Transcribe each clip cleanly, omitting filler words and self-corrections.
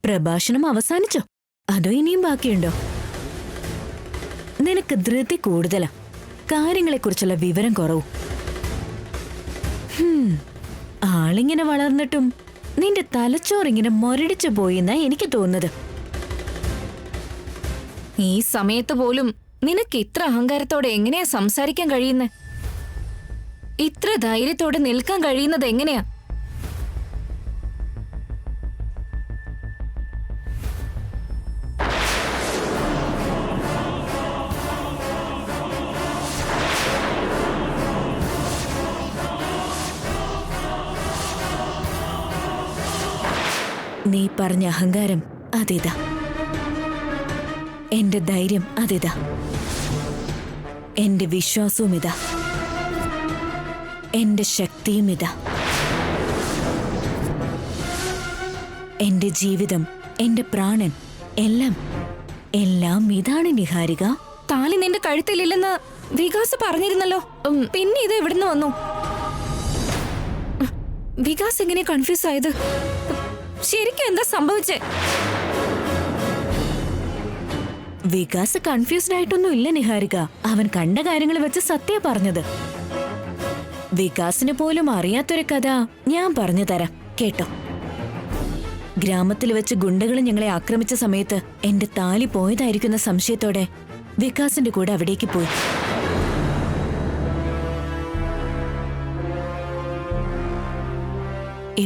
പ്രഭാഷണം അവസാനിച്ചോ? അതോ ഇനിയും ബാക്കിയുണ്ടോ? നിനക്ക് ധൃതി കൂടുതലാ, കാര്യങ്ങളെക്കുറിച്ചുള്ള വിവരം കുറവും. ആളിങ്ങനെ വളർന്നിട്ടും നിന്റെ തലച്ചോറിങ്ങനെ മൊരടിച്ചു പോയിന്നാ എനിക്ക് തോന്നുന്നത്. ഈ സമയത്ത് പോലും നിനക്ക് ഇത്ര അഹങ്കാരത്തോടെ എങ്ങനെയാ സംസാരിക്കാൻ കഴിയുന്നേ? ഇത്ര ധൈര്യത്തോടെ നിൽക്കാൻ കഴിയുന്നത് എങ്ങനെയാ? നീ പറഞ്ഞ അഹങ്കാരം അതിതാ, എന്റെ ധൈര്യം അതിതാ, എന്റെ വിശ്വാസവും ഇതാ, എന്റെ ശക്തിയും ഇതാ, എന്റെ ജീവിതം, എന്റെ പ്രാണൻ, എല്ലാം എല്ലാം ഇതാണ് നിഹാരിക. താലി നിന്റെ കഴുത്തിലില്ലെന്ന് വികാസ് പറഞ്ഞിരുന്നല്ലോ. പിന്നെ ഇത് എവിടുന്ന് വന്നു? വികാസ് എങ്ങനെ കൺഫ്യൂസ് ആയത്? ശരിക്കും എന്താ സംഭവിച്ചേ? വികാസ് കൺഫ്യൂസ്ഡ് ആയിട്ടൊന്നും ഇല്ല നിഹാരിക. അവൻ കണ്ട കാര്യങ്ങൾ വെച്ച് സത്യ പറഞ്ഞത്. വികാസിന് പോലും അറിയാത്തൊരു കഥ ഞാൻ പറഞ്ഞു തരാം, കേട്ടോ. ഗ്രാമത്തിൽ വെച്ച് ഗുണ്ടകൾ ഞങ്ങളെ ആക്രമിച്ച സമയത്ത് എന്റെ താലി പോയതായിരിക്കുന്ന സംശയത്തോടെ വികാസിന്റെ കൂടെ അവിടേക്ക് പോയി.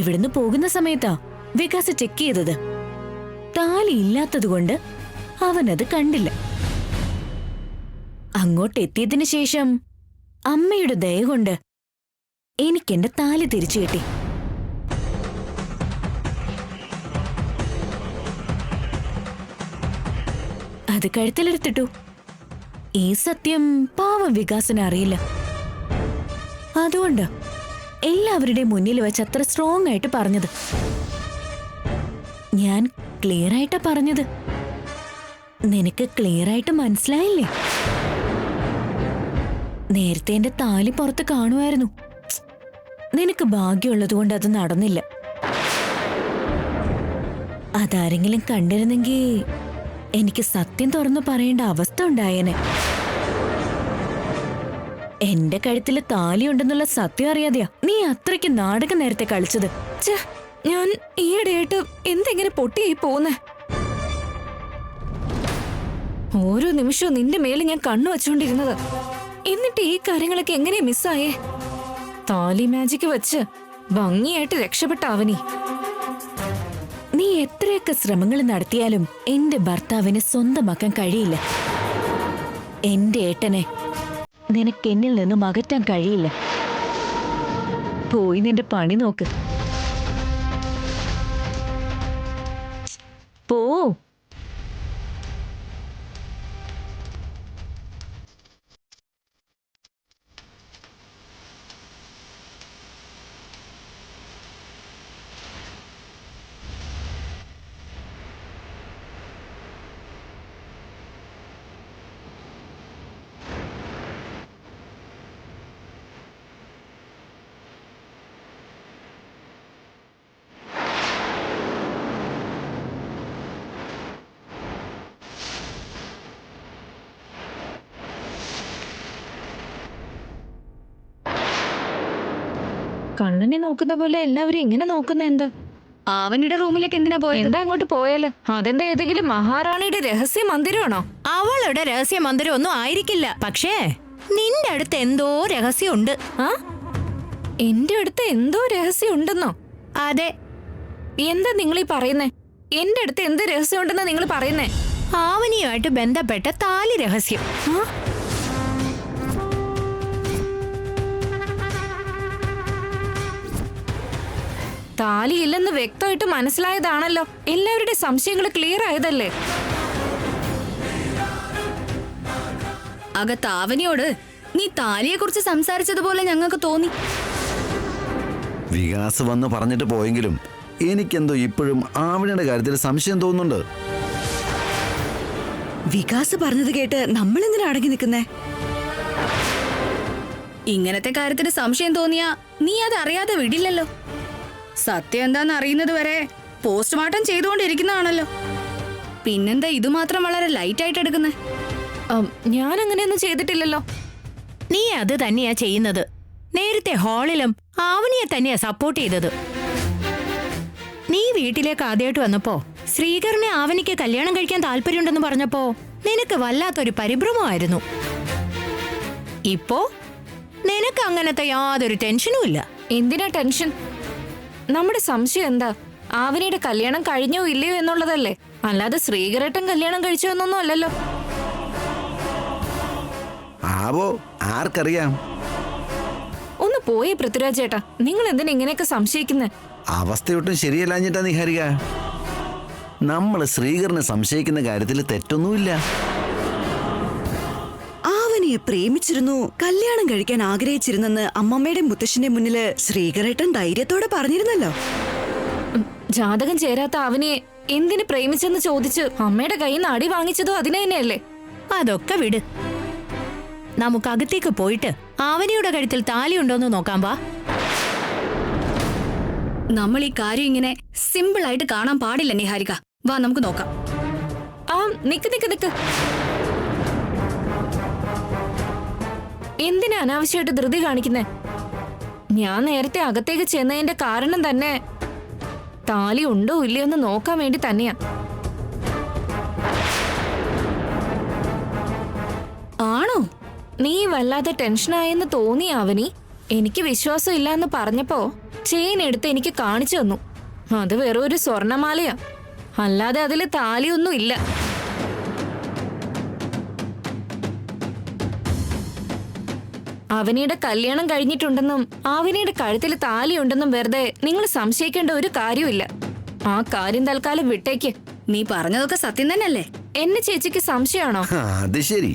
ഇവിടുന്ന് പോകുന്ന സമയത്താ വികാസ് ചെക്ക് ചെയ്തത്. താലി ഇല്ലാത്തതുകൊണ്ട് അവനത് കണ്ടില്ല. അങ്ങോട്ടെത്തിയതിനു ശേഷം അമ്മയുടെ ദയ കൊണ്ട് എനിക്കെന്റെ താലി തിരിച്ചു കിട്ടി. അത് കഴുത്തിലെടുത്തിട്ടു. ഈ സത്യം പാവം വികാസിന് അറിയില്ല. അതുകൊണ്ട് എല്ലാവരുടെയും മുന്നിൽ വെച്ച് അത്ര സ്ട്രോങ് ആയിട്ട് പറഞ്ഞത്. ഞാൻ ക്ലിയർ ആയിട്ടാ പറഞ്ഞത്. നിനക്ക് ക്ലിയർ ആയിട്ട് മനസ്സിലായില്ലേ? നേരത്തെ എന്റെ താലി പുറത്ത് കാണുമായിരുന്നു. നിനക്ക് ഭാഗ്യമുള്ളത് കൊണ്ട് അത് നടന്നില്ല. അതാരെങ്കിലും കണ്ടിരുന്നെങ്കിൽ എനിക്ക് സത്യം തുറന്നു പറയേണ്ട അവസ്ഥ ഉണ്ടായേനെ. എന്റെ കഴുത്തില് താലിയുണ്ടെന്നുള്ള സത്യം അറിയാതെയാ നീ അത്രയ്ക്ക് നാടകം നേരത്തെ കളിച്ചത്. ഞാൻ ഈയിടെയായിട്ട് എന്തെങ്ങനെ പൊട്ടിയായി പോന്നേ? ഓരോ നിമിഷവും നിന്റെ മേലെ ഞാൻ കണ്ണു വച്ചുകൊണ്ടിരുന്നത്. എന്നിട്ട് ഈ കാര്യങ്ങളൊക്കെ എങ്ങനെയാ മിസ്സായേ? താലി മാജിക് വെച്ച് ഭംഗിയായിട്ട് രക്ഷപ്പെട്ട അവനി. നീ എത്രയൊക്കെ ശ്രമങ്ങൾ നടത്തിയാലും എന്റെ ഭർത്താവിനെ സ്വന്തമാക്കാൻ കഴിയില്ല. എന്റെ ഏട്ടനെ നിനക്ക് എന്നിൽ നിന്നും അകറ്റാൻ കഴിയില്ല. പോയി നിന്റെ പണി നോക്ക്. പോ. കണ്ണനെ നോക്കുന്ന പോലെ എല്ലാവരും ഇങ്ങനെ നോക്കുന്ന എന്താ? അവനുടെ റൂമിലേക്ക് എന്തിനാ പോയത്? എന്താ അങ്ങോട്ട് പോയാല്? അതെന്താ ഏതെങ്കിലും മഹാറാണിയുടെ രഹസ്യ മന്ദിരമാണോ? അവളുടെ രഹസ്യ മന്ദിരം ഒന്നും ആയിരിക്കില്ല. പക്ഷേ നിന്റെ അടുത്ത് എന്തോ രഹസ്യമുണ്ട്. ആ, എന്റെ അടുത്ത് എന്തോ രഹസ്യം ഉണ്ടെന്നോ? അതെ. എന്താ നിങ്ങളീ പറയുന്നേ? എന്റെ അടുത്ത് എന്ത് രഹസ്യം ഉണ്ടെന്നാ നിങ്ങൾ പറയുന്നേ? ആവനിയുമായിട്ട് ബന്ധപ്പെട്ട താലി രഹസ്യം. താലിയില്ലെന്ന് വ്യക്തമായിട്ട് മനസ്സിലായതാണല്ലോ. എല്ലാവരുടെ സംശയങ്ങൾ ക്ലിയർ ആയതല്ലേ? അകത്ത് ആവനിയോട് നീ താലിയെ കുറിച്ച് സംസാരിച്ചതുപോലെ ഞങ്ങൾക്ക് തോന്നി. വികാസ് വന്ന് പറഞ്ഞിട്ട് പോയെങ്കിലും എനിക്കെന്തോ ഇപ്പോഴും ആവണിയുടെ കാര്യത്തിൽ സംശയം തോന്നുന്നുണ്ട്. വികാസ് പറഞ്ഞത് കേട്ട് നമ്മൾ എന്തിനാ അടങ്ങി നിൽക്കുന്നേ? ഇങ്ങനത്തെ കാര്യത്തിന് സംശയം തോന്നിയാ നീ അത് അറിയാതെ വിടില്ലല്ലോ. സത്യം എന്താന്ന് അറിയുന്നത് വരെ പോസ്റ്റ്മോർട്ടം ചെയ്തുകൊണ്ടിരിക്കുന്നതാണല്ലോ. പിന്നെന്താ ഇത് മാത്രം വളരെ ലൈറ്റ് ആയിട്ട് എടുക്കുന്നേ? ഞാൻ അങ്ങനെയൊന്നും ചെയ്തിട്ടില്ലല്ലോ. നീ അത് തന്നെയാ ചെയ്യുന്നത്. നേരത്തെ ഹാളിലും ആവണിയെ തന്നെയാ സപ്പോർട്ട് ചെയ്തത്. നീ വീട്ടിലേക്ക് ആദ്യമായിട്ട് വന്നപ്പോ ശ്രീകറിനെ ആവണിക്ക് കല്യാണം കഴിക്കാൻ താല്പര്യമുണ്ടെന്ന് പറഞ്ഞപ്പോ നിനക്ക് വല്ലാത്തൊരു പരിഭ്രമമായിരുന്നു. ഇപ്പോ നിനക്ക് അങ്ങനത്തെ യാതൊരു ടെൻഷനും ഇല്ല. എന്തിനാ ടെൻഷൻ? നമ്മുടെ സംശയം എന്താ? ആവനിയുടെ കല്യാണം കഴിഞ്ഞോ ഇല്ലയോ എന്നുള്ളതല്ലേ, അല്ലാതെ ശ്രീകരേട്ടൻ കല്യാണം കഴിച്ചോ എന്നൊന്നും അല്ലല്ലോ. ആവോ, ആർക്കറിയാം? ഒന്ന് പോയി പൃഥ്വിരാജ് ചേട്ടാ, നിങ്ങൾ എന്തിനാ ഇങ്ങനെയൊക്കെ സംശയിക്കുന്നേ? അവസ്ഥയൊട്ടും ശരിയല്ലാഞ്ഞിട്ടാ നിഹാരിക. നമ്മൾ ശ്രീകറിനെ സംശയിക്കുന്ന കാര്യത്തിൽ തെറ്റൊന്നുമില്ല. ആവനിയെ പ്രേമിച്ചിരുന്നു, കല്യാണം കഴിക്കാൻ ആഗ്രഹിച്ചിരുന്നെന്ന് അമ്മമ്മയുടെ മുത്തശ്ശന്റെ മുന്നില് ശ്രീകരേട്ടൻ ധൈര്യത്തോടെ പറഞ്ഞിരുന്നല്ലോ. ജാതകം ചേരാത്ത ആവനിയെ എന്തിന് പ്രേമിച്ചെന്ന് ചോദിച്ച് അമ്മയുടെ കയ്യിൽ നിന്ന് അടി വാങ്ങിച്ചതും അതിനെ തന്നെയല്ലേ? അതൊക്കെ വിട്. നമുക്ക് അകത്തേക്ക് പോയിട്ട് ആവനിയുടെ കഴുത്തിൽ താലിയുണ്ടോന്ന് നോക്കാം. വാ. നമ്മൾ ഈ കാര്യം ഇങ്ങനെ സിമ്പിൾ ആയിട്ട് കാണാൻ പാടില്ല നിഹാരിക. വാ നമുക്ക് നോക്കാം. നിക്ക്. എന്തിനാ അനാവശ്യമായിട്ട് ധൃതി കാണിക്കുന്നേ? ഞാൻ നേരത്തെ അകത്തേക്ക് ചെന്നതിന്റെ കാരണം തന്നെ താലി ഉണ്ടോ ഇല്ലയോ എന്ന് നോക്കാൻ വേണ്ടി തന്നെയാ. ആണോ? നീ വല്ലാതെ ടെൻഷനായെന്ന് തോന്നി ആവനി. എനിക്ക് വിശ്വാസം ഇല്ലാന്ന് പറഞ്ഞപ്പോ ചെയിൻ എടുത്ത് എനിക്ക് കാണിച്ചു തന്നു. അത് വെറും ഒരു സ്വർണമാലയാ, അല്ലാതെ അതില് താലിയൊന്നും ഇല്ല. അവനിയുടെ കല്യാണം കഴിഞ്ഞിട്ടുണ്ടെന്നും ആവനിയുടെ കഴുത്തിൽ താലിയുണ്ടെന്നും വെറുതെ നിങ്ങൾ സംശയിക്കേണ്ട ഒരു കാര്യമില്ല. ആ കാര്യം തൽക്കാലം വിട്ടേക്ക്. നീ പറഞ്ഞതൊക്കെ സത്യം തന്നെയല്ലേ? എന്നെ ചേച്ചിക്ക് സംശയമാണോ? അത് ശരി.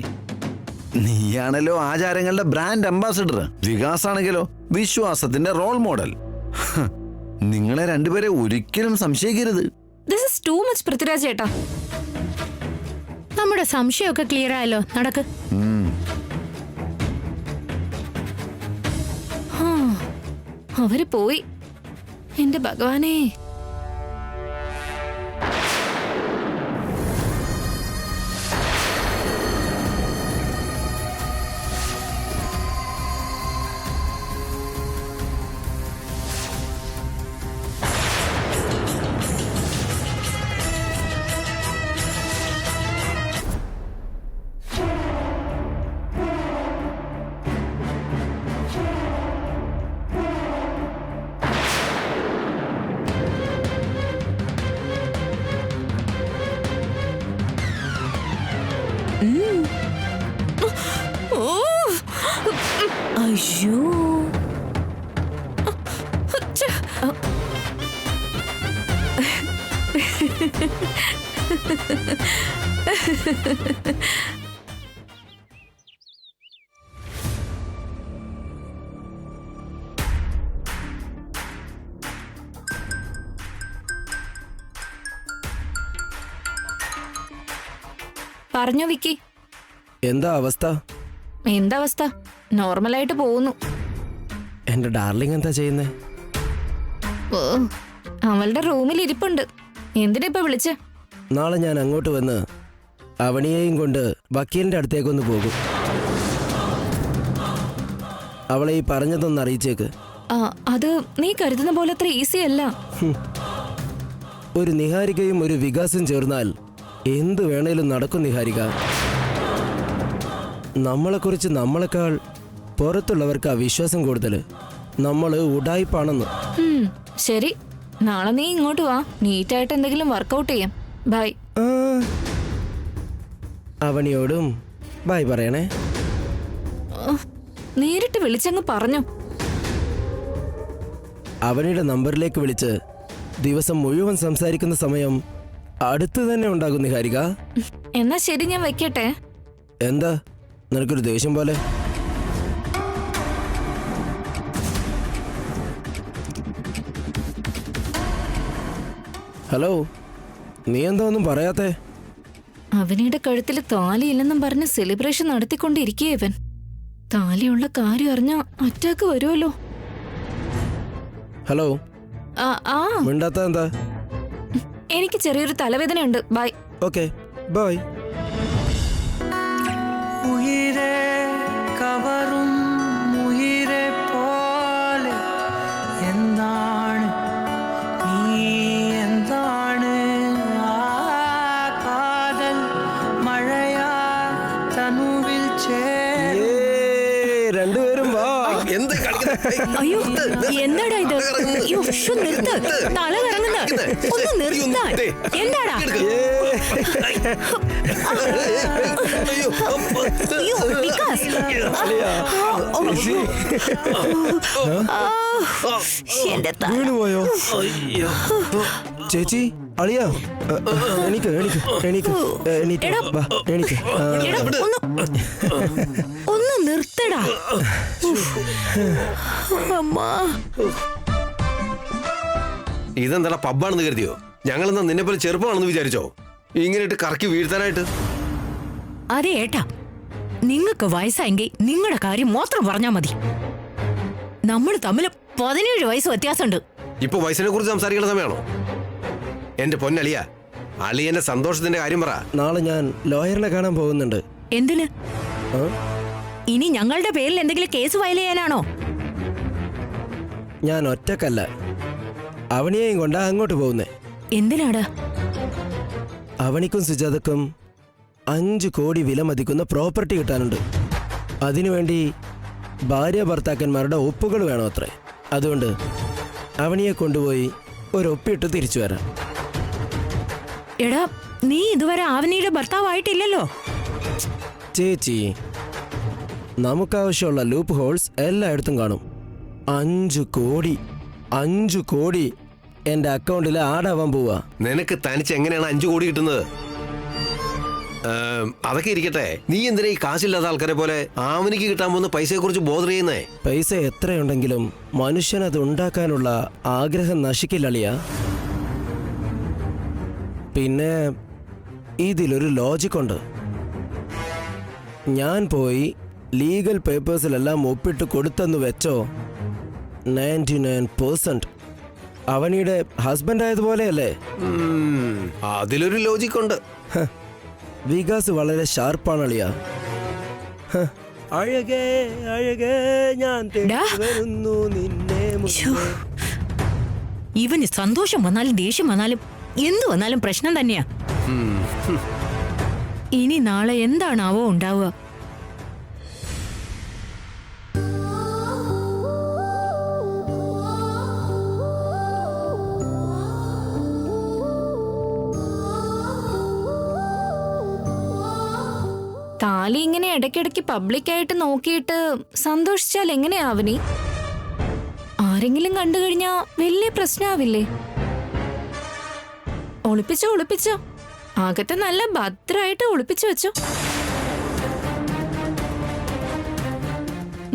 നീയാണല്ലോ ആചാരങ്ങളുടെ ബ്രാൻഡ് അംബാസിഡർ. വികാസാണെങ്കിലോ വിശ്വാസത്തിന്റെ റോൾ മോഡൽ. നിങ്ങളെ രണ്ടുപേരെ ഒരിക്കലും സംശയിക്കരുത്. This is too much Prithviraj ചേട്ടാ. നമ്മുടെ സംശയമൊക്കെ ക്ലിയർ ആയല്ലോ. നടക്ക്. അവര് പോയി. എന്റെ ഭഗവാനേ. അയ്യോ, പറഞ്ഞോ വിക്കി. എന്താ അവസ്ഥ? എന്താവസ്ഥ? നോർമലായിട്ട് പോകുന്നു. എന്റെ ഡാർലിംഗ് എന്താ ചെയ്യുന്നേ? ഓ, അവളുടെ റൂമിൽ ഇരിപ്പുണ്ട്. എന്തിനാ ഇപ്പൊ വിളിച്ചേ? നാളെ ഞാൻ അങ്ങോട്ട് വന്ന് അവണിയെയും കൊണ്ട് വക്കീലിന്റെ അടുത്തേക്കൊന്ന് പോകും. അവളെ ഈ പറഞ്ഞതൊന്ന് അറിയിച്ചേക്ക്. അത് നീ കരുതുന്ന പോലെ അത്ര ഈസി അല്ല. ഒരു നിഹാരികയും ഒരു വികാസും ചേർന്നാൽ എന്ത് വേണേലും നടക്കും നിഹാരിക. നമ്മളെക്കുറിച്ച് നമ്മളെക്കാൾ പുറത്തുള്ളവർക്ക് ആ വിശ്വാസം കൂടുതൽ. നമ്മൾ ഉടായിപ്പാണെന്ന്. ശരി, നാളെ നീ ഇങ്ങോട്ട് വാ. നീറ്റായിട്ട് എന്തെങ്കിലും വർക്കൗട്ട് ചെയ്യാം. ബൈ. അവണിയോടും ബൈ പറയണേ. നേരിട്ട് വിളിച്ചങ്ങ് പറഞ്ഞു. അവനിയുടെ നമ്പറിലേക്ക് വിളിച്ച് ദിവസം മുഴുവൻ സംസാരിക്കുന്ന സമയം അടുത്ത് തന്നെ ഉണ്ടാകും നിഹാരിക. എന്നാ ശരി, ഞാൻ വെക്കട്ടെ. എന്താ നിനക്കൊരു ദേഷ്യം പോലെ? ഹലോ, നീ എന്താ ഒന്നും പറയാത്തെ? അവനിയുടെ കഴുത്തിൽ താലിയില്ലെന്നും പറഞ്ഞ് സെലിബ്രേഷൻ നടത്തിക്കൊണ്ടിരിക്കുക ഇവൻ. താലിയുള്ള കാര്യം അറിഞ്ഞ അറ്റാക്ക് വരുമല്ലോ. ഹലോ, ആ മിണ്ടാത്ത എന്താ? എനിക്ക് ചെറിയൊരു തലവേദന ഉണ്ട്. ബൈ. Okay bye. ഉയിരേ കവറും ഉയിരേ പോലെ എന്താണ് നീ എന്താണ് ആ കാതൽ മഴയാ തനുവിൽ രണ്ടുപേരും വാ. എന്ത് അയ്യോ എന്താടാ ഇത്? അയ്യോ, ശ്ശോ, നിർത്ത്. തല കറങ്ങുന്ന ഒന്ന് നിർത്താൻ. എന്താടാ? അയ്യോ, വികാസ്. എന്റെ തല. വീണുപോയോ? ചേച്ചി അളിയാ എണീക്ക് എണീക്ക് എണീക്ക് എണീറ്റ് വാ എണീക്ക്. എടാ, ഒന്ന് നിർത്തടാ. അമ്മാ. ഇതെന്താ പബ്ബാണെന്ന് കരുതിയോ? ഞങ്ങളെന്താ നിന്നെ പോലെ ചെറുപ്പമാണെന്ന് വിചാരിച്ചോ ഇങ്ങനെ ഇട്ട് കറക്കി വീഴ്ത്താനായിട്ട്? അതെ ഏട്ടാ, നിങ്ങൾക്ക് വയസ്സായെങ്കിൽ നിങ്ങളുടെ കാര്യം മാത്രം പറഞ്ഞാ മതി. നമ്മൾ തമ്മിൽ 17 വയസ്സ് വ്യത്യാസമുണ്ട്. ഇപ്പൊ വയസ്സിനെ കുറിച്ച് സംസാരിക്കുന്ന സമയമാണോ? എന്റെ പൊന്നളിയ, അളിയന്റെ സന്തോഷത്തിന്റെ കാര്യം പറ. നാളെ ഞാൻ ലോയറിനെ കാണാൻ പോകുന്നുണ്ട്. എന്തിന്? ആ? ഇനി ഞങ്ങളുടെ പേരിൽ എന്തെങ്കിലും കേസ് ഫയൽ ചെയ്യാനാണോ? ഞാൻ ഒറ്റക്കല്ല, അവനെയും കൊണ്ടാ അങ്ങോട്ട് പോകുന്നേ. എന്തിനാടാ? അവനിക്കും സുജാതക്കും 5 കോടി വില മതിക്കുന്ന പ്രോപ്പർട്ടി കിട്ടാനുണ്ട്. അതിനുവേണ്ടി ഭാര്യ ഭർത്താക്കന്മാരുടെ ഒപ്പുകൾ വേണം അത്രേ. അതുകൊണ്ട് അവനിയെ കൊണ്ടുപോയി ഒരൊപ്പിട്ട് തിരിച്ചു വരാം. എടാ, നീ ഇതുവരെ ആവനിയുടെ ഭർത്താവായിട്ടില്ലല്ലോ. ചേച്ചി, നമുക്കാവശ്യമുള്ള ലൂപ്പ് ഹോൾസ് എല്ലായിടത്തും കാണും. 5 കോടി 5 കോടി എന്റെ അക്കൗണ്ടിൽ ആടാവാൻ പോവാ. നിനക്ക് തനിച്ച് എങ്ങനെയാണ് 5 കോടി കിട്ടുന്നത്? അതൊക്കെ ഇരിക്കട്ടെ, നീ എന്തിനാ ഈ കാശില്ലാത്ത ആൾക്കാരെ പോലെ ആവനിക്ക് കിട്ടാൻ പോകുന്ന പൈസയെ കുറിച്ച് ബോധർ ചെയ്യുന്നേ? പൈസ എത്രയുണ്ടെങ്കിലും മനുഷ്യനത് ഉണ്ടാക്കാനുള്ള ആഗ്രഹം നശിക്കില്ലളിയ. പിന്നെ ഇതിലൊരു ലോജിക്കുണ്ട്. ഞാൻ പോയി ലീഗൽ പേപ്പേഴ്സിലെല്ലാം ഒപ്പിട്ട് കൊടുത്തെന്ന് വെച്ചോ, 99% അവനിയുടെ ഹസ്ബൻഡ് ആയതുപോലെയല്ലേ? അതിലൊരു ലോജിക്കുണ്ട്. വികാസ് വളരെ ഷാർപ്പാണളിയ. അഴകേ അഴകേ ഞാൻ വരുന്നു നിന്നെ. ഇവന് സന്തോഷം വന്നാലും ദേഷ്യം വന്നാലും എന്തു വന്നാലും പ്രശ്നം തന്നെയാ. ഇനി നാളെ എന്താണാവോ ഉണ്ടാവുക? താലി ഇങ്ങനെ ഇടയ്ക്കിടയ്ക്ക് പബ്ലിക്കായിട്ട് നോക്കിയിട്ട് സന്തോഷിച്ചാൽ എങ്ങനെയാ അവനി? ആരെങ്കിലും കണ്ടു കഴിഞ്ഞാ വലിയ പ്രശ്നാവില്ലേ? ഒളിപ്പിച്ചോ ഒളിപ്പിച്ചോ, അകത്ത് നല്ല ഭദ്രായിട്ട് ഒളിപ്പിച്ചു വെച്ചോ.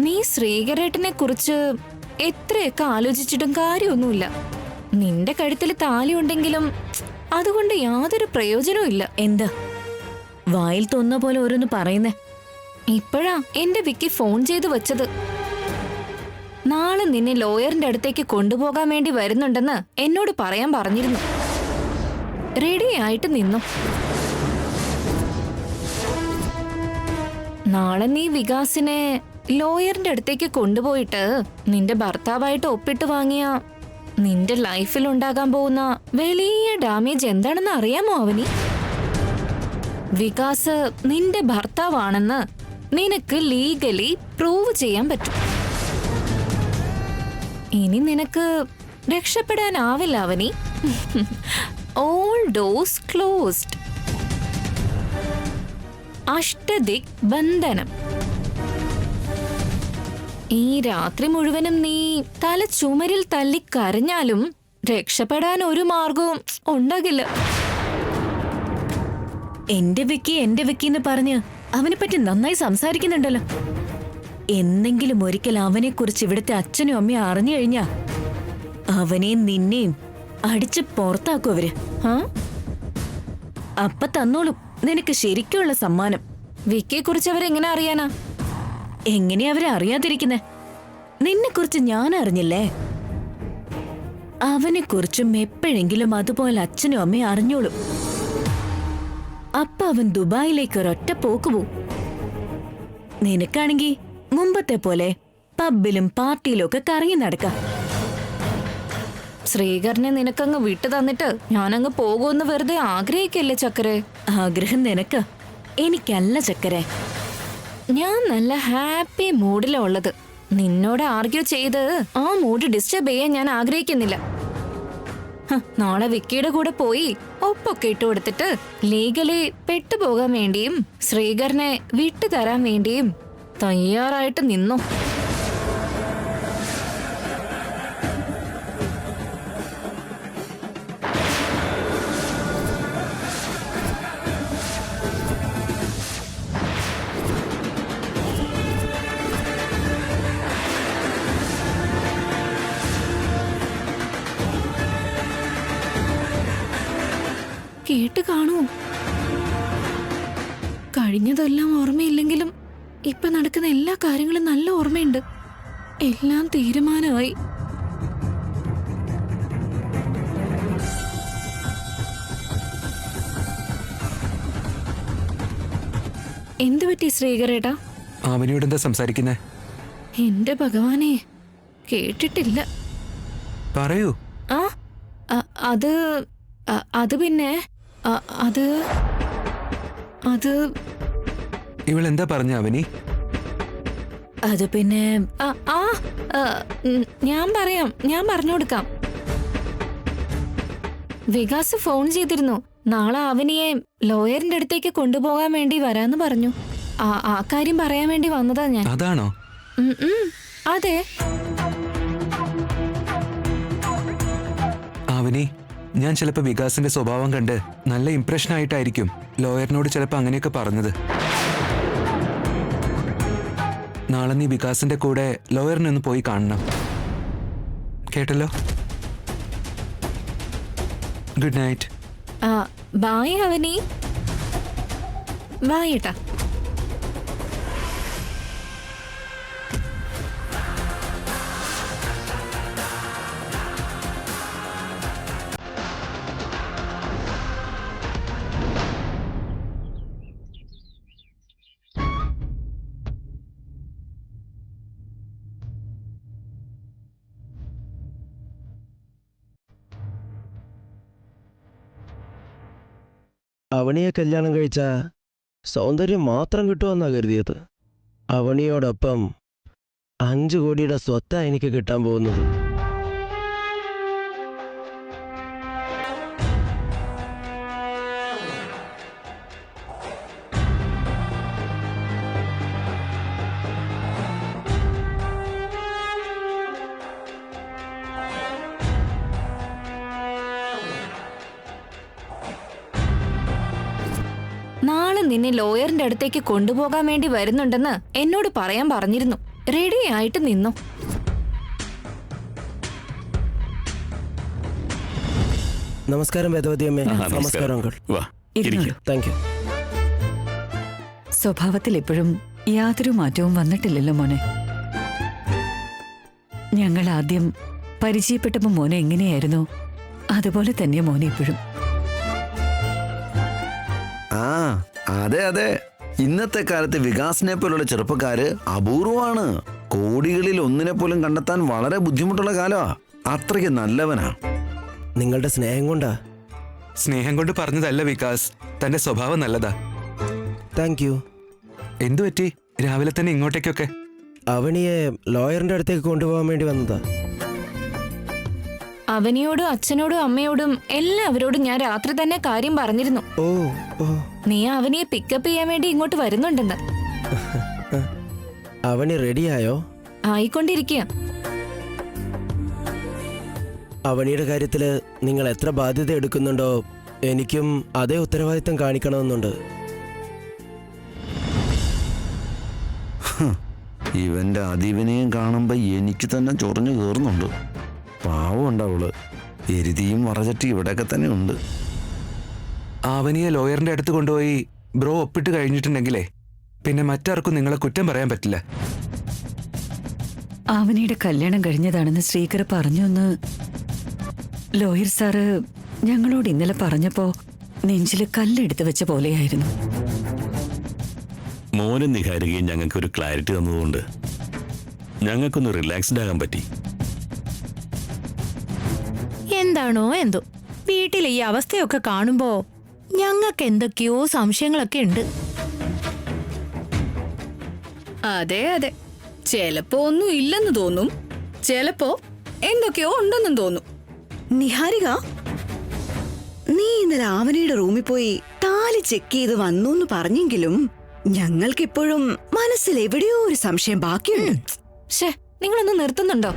നീ ശ്രീകരേട്ടനെ കുറിച്ച് എത്രയൊക്കെ ആലോചിച്ചിട്ടും കാര്യമൊന്നുമില്ല. നിന്റെ കഴുത്തിൽ താലി ഉണ്ടെങ്കിലും അതുകൊണ്ട് യാതൊരു പ്രയോജനവും ഇല്ല. എന്താ വായിൽ തോന്നുന്ന പോലെ ഓരോന്ന് പറയുന്നേ? ഇപ്പോഴാ എന്റെ വിക്കി ഫോൺ ചെയ്ത് വെച്ചത്. നാളെ നിന്നെ ലോയറിന്റെ അടുത്തേക്ക് കൊണ്ടുപോകാൻ വേണ്ടി വരുന്നുണ്ടെന്ന് എന്നോട് പറയാൻ പറഞ്ഞിരുന്നു. റെഡി ആയിട്ട് നിന്നു. നാളെ നീ വികാസിനെ ലോയറിന്റെ അടുത്തേക്ക് കൊണ്ടുപോയിട്ട് നിന്റെ ഭർത്താവായിട്ട് ഒപ്പിട്ട് വാങ്ങിയ നിന്റെ ലൈഫിൽ ഉണ്ടാകാൻ പോകുന്ന വലിയ ഡാമേജ് എന്താണെന്ന് അറിയാമോ അവനി? വികാസ് നിന്റെ ഭർത്താവാണെന്ന് നിനക്ക് ലീഗലി പ്രൂവ് ചെയ്യാൻ പറ്റും. ഇനി നിനക്ക് രക്ഷപ്പെടാനാവില്ല അവനി. All dose closed. അഷ്ടദിക് ബന്ധനം. ഈ രാത്രി മുഴുവനും നീ തല ചുമരിൽ തല്ലിക്കരഞ്ഞാലും രക്ഷപ്പെടാൻ ഒരു മാർഗവും ഉണ്ടാകില്ല. എന്റെ വിക്കി എന്ന് പറഞ്ഞ് അവനെ പറ്റി നന്നായി സംസാരിക്കുന്നുണ്ടല്ലോ. എന്തെങ്കിലും ഒരിക്കൽ അവനെ കുറിച്ച് ഇവിടുത്തെ അച്ഛനും അമ്മയും അറിഞ്ഞു കഴിഞ്ഞാ അവനെയും നിന്നെയും അടിച്ച് പുറത്താക്കും അവര്. അപ്പ തന്നോളും നിനക്ക് ശരിക്കുള്ള സമ്മാനം. വിക്കിയെ കുറിച്ച് അവരെങ്ങനെ അറിയാനാ? എങ്ങനെയാ അവരെ അറിയാതിരിക്കുന്നെ? നിന്നെ കുറിച്ച് ഞാൻ അറിഞ്ഞില്ലേ? അവനെക്കുറിച്ചും എപ്പോഴെങ്കിലും അതുപോലെ അച്ഛനും അമ്മയും അറിഞ്ഞോളും. അപ്പൊ അവൻ ദുബായിലേക്ക് ഒരൊറ്റ പോക്ക് പോവും. നിനക്കാണെങ്കി മുമ്പത്തെ പോലെ പബ്ബിലും പാർട്ടിയിലും ഒക്കെ കറങ്ങി നടക്കാം. ശ്രീകരനെ നിനക്കങ്ങ് വിട്ടു തന്നിട്ട് ഞാനങ്ങ് പോകുമെന്ന് വെറുതെ ആഗ്രഹിക്കല്ലേ ചക്കരെ? ആഗ്രഹം നിനക്ക്, എനിക്കല്ല ചക്കരെ. ഞാൻ നല്ല ഹാപ്പി മൂഡിലാ ഉള്ളത്. നിന്നോട് ആർഗ്യൂ ചെയ്ത് ആ മൂഡ് ഡിസ്റ്റർബ് ചെയ്യാൻ ഞാൻ ആഗ്രഹിക്കുന്നില്ല. നാളെ വിക്കിയുടെ കൂടെ പോയി ഒപ്പൊക്കെ ഇട്ട് കൊടുത്തിട്ട് ലീഗലി പെട്ടുപോകാൻ വേണ്ടിയും ശ്രീകരനെ വിട്ടു തരാൻ വേണ്ടിയും തയ്യാറായിട്ട് നിന്നു. കേട്ട് കാണൂ. കഴിഞ്ഞതെല്ലാം ഓർമ്മയില്ലെങ്കിലും ഇപ്പൊ നടക്കുന്ന എല്ലാ കാര്യങ്ങളും നല്ല ഓർമ്മയുണ്ട്. എല്ലാം തീരുമാനമായി. എന്തു പറ്റി ശ്രീകരേട്ടാ? അവനോട് എന്താ സംസാരിക്കുന്നേ? എന്റെ ഭഗവാനെ, കേട്ടിട്ടില്ല. പറയൂ. അത് പിന്നെ അത് ഇവളെന്താ പറഞ്ഞ അവനി? അത് പിന്നെ ഞാൻ പറഞ്ഞു കൊടുക്കാം. വികാസ് ഫോൺ ചെയ്തിരുന്നു. നാളെ അവനിയെ ലോയറിന്റെ അടുത്തേക്ക് കൊണ്ടുപോകാൻ വേണ്ടി വരാന്ന് പറഞ്ഞു. ആ കാര്യം പറയാൻ വേണ്ടി വന്നതാ ഞാൻ. അതാണോ? അതെ. അവനി, ഞാൻ ചിലപ്പോ വികാസിന്റെ സ്വഭാവം കണ്ട് നല്ല ഇംപ്രഷൻ ആയിട്ടായിരിക്കും ലോയറിനോട് ചിലപ്പോ അങ്ങനെയൊക്കെ പറഞ്ഞത്. നാളെ നീ വികാസിന്റെ കൂടെ ലോയറിനെ ഒന്ന് പോയി കാണണം. കേട്ടല്ലോ? Good night. Bye Avani. Bye ഏട്ടാ. അവണിയെ കല്യാണം കഴിച്ച സൗന്ദര്യം മാത്രം കിട്ടുമെന്നാ കരുതിയത്. അവണിയോടൊപ്പം 5 കോടിയുടെ സ്വത്താ എനിക്ക് കിട്ടാൻ പോകുന്നത്. നാളെ നിന്നെ ലോയറിന്റെ അടുത്തേക്ക് കൊണ്ടുപോകാൻ വേണ്ടി വരുന്നുണ്ടെന്ന് എന്നോട് പറയാൻ പറഞ്ഞിരുന്നു. റെഡി ആയിട്ട് നിന്നു. നമസ്കാരം വേദവതി അമ്മേ. നമസ്കാരം അങ്കിൾ. Thank you. സ്വഭാവത്തിൽ എപ്പോഴും യാതൊരു മാറ്റവും വന്നിട്ടില്ലല്ലോ മോനെ. ഞങ്ങൾ ആദ്യം പരിചയപ്പെട്ടപ്പോ മോനെ എങ്ങനെയായിരുന്നു അതുപോലെ തന്നെ മോനെ ഇപ്പോഴും. അതെ അതെ, ഇന്നത്തെ കാലത്ത് വികാസിനെ പോലുള്ള ചെറുപ്പക്കാര് അപൂർവമാണ്. കോടികളിൽ ഒന്നിനെ പോലും കണ്ടെത്താൻ വളരെ ബുദ്ധിമുട്ടുള്ള കാലമാ. അത്രയ്ക്ക് നല്ലവനാ. നിങ്ങളുടെ സ്നേഹം കൊണ്ടാ. സ്നേഹം കൊണ്ട് പറഞ്ഞതല്ല വികാസ്, തന്റെ സ്വഭാവം നല്ലതാ. Thank you. എന്തു പറ്റി രാവിലെ തന്നെ ഇങ്ങോട്ടേക്കൊക്കെ? അവണിയെ ലോയറിന്റെ അടുത്തേക്ക് കൊണ്ടുപോകാൻ വേണ്ടി വന്നതാ. അവനിയോടും അച്ഛനോടും അമ്മയോടും എല്ലാവരോടും ഞാൻ രാത്രി തന്നെ കാര്യം പറഞ്ഞിരുന്നു. നീ അവനിയെ പിക്കപ്പ് ചെയ്യാൻ വേണ്ടി ഇങ്ങോട്ട് വരുന്നുണ്ടെന്ന്. അവനി റെഡിയായോ? ആയിക്കൊണ്ടിരിക്കുക. അവനിയുടെ കാര്യത്തില് നിങ്ങൾ എത്ര ബാധ്യത എടുക്കുന്നുണ്ടോ എനിക്കും അതേ ഉത്തരവാദിത്തം കാണിക്കണമെന്നുണ്ട്. ഇവന്റെ അതിവിനെയും കാണുമ്പോ എനിക്ക് തന്നെ ചൊറിഞ്ഞു കയറുന്നുണ്ട്. പാവമുണ്ട് അവള്. എരുതിയും മറചട്ടി ഇവിടെയൊക്കെ തന്നെ ഉണ്ട്. അവനിയെ ലോയറിന്റെ അടുത്ത് കൊണ്ടുപോയി ബ്രോ ഒപ്പിട്ട് കഴിഞ്ഞിട്ടുണ്ടെങ്കിലേ പിന്നെ മറ്റാർക്കും നിങ്ങളെ കുറ്റം പറയാൻ പറ്റില്ല. അവനിയുടെ കല്യാണം കഴിഞ്ഞതാണെന്ന് ശ്രീകർ പറഞ്ഞൊന്ന് ലോയർ സാറ് ഞങ്ങളോട് ഇന്നലെ പറഞ്ഞപ്പോ നെഞ്ചില് കല്ലെടുത്ത് വെച്ച പോലെയായിരുന്നു. മോനും നിഹാരികയും ഞങ്ങൾക്കൊരു ക്ലാരിറ്റി തന്നതുകൊണ്ട് ഞങ്ങൾക്കൊന്ന് റിലാക്സ്ഡ് ആകാൻ പറ്റി. എന്താണോ എന്തോ വീട്ടിലെ ഈ അവസ്ഥയൊക്കെ കാണുമ്പോ ഞങ്ങൾക്ക് എന്തൊക്കെയോ സംശയങ്ങളൊക്കെ ഉണ്ട്. അതെ അതെ, ചിലപ്പോ ഒന്നും ഇല്ലെന്ന് തോന്നും, ചിലപ്പോ എന്തൊക്കെയോ ഉണ്ടെന്നും തോന്നും. നിഹാരിക, നീ ഇന്നലെ ആവനിയുടെ റൂമിൽ പോയി താലി ചെക്ക് ചെയ്ത് വന്നു എന്ന് പറഞ്ഞെങ്കിലും ഞങ്ങൾക്കിപ്പോഴും മനസ്സിൽ എവിടെയോ ഒരു സംശയം ബാക്കിയുണ്ട്. നിങ്ങളൊന്ന് നിർത്തുന്നുണ്ടോ?